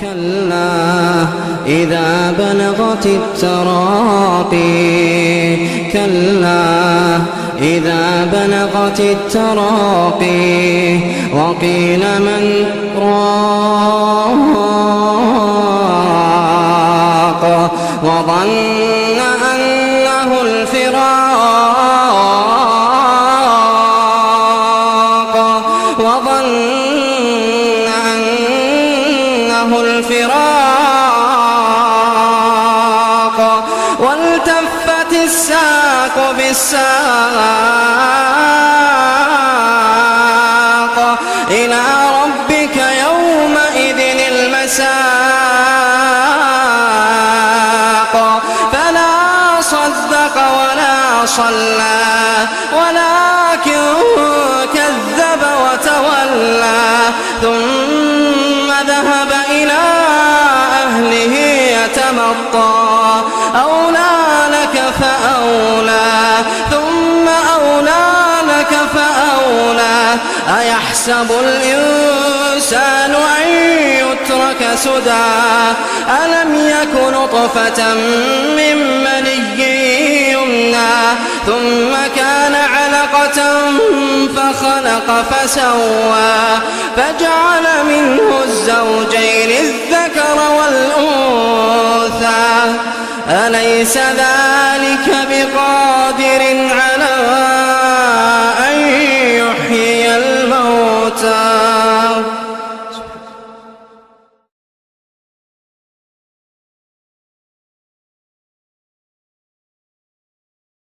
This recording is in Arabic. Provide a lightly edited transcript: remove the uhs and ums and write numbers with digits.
كلا إذا بلغت التراقي كلا إذا بلغت التراقي وقيل من راق وظن أنه الفراق والتفت الساق بالساق إلى ربك يومئذ المساق فلا صدق ولا صلى ولكن كذب وتولى ثم ذهب إلى أهله يتمطى أولى لك فأولى ثم أولى لك فأولى أيحسب الإنسان أن يترك سدى ألم يك نطفة من مني يمنى ثم كان علقة فخلق فسوى فجعل منه الزوجين الذكر والأنثى أليس ذلك بقادر على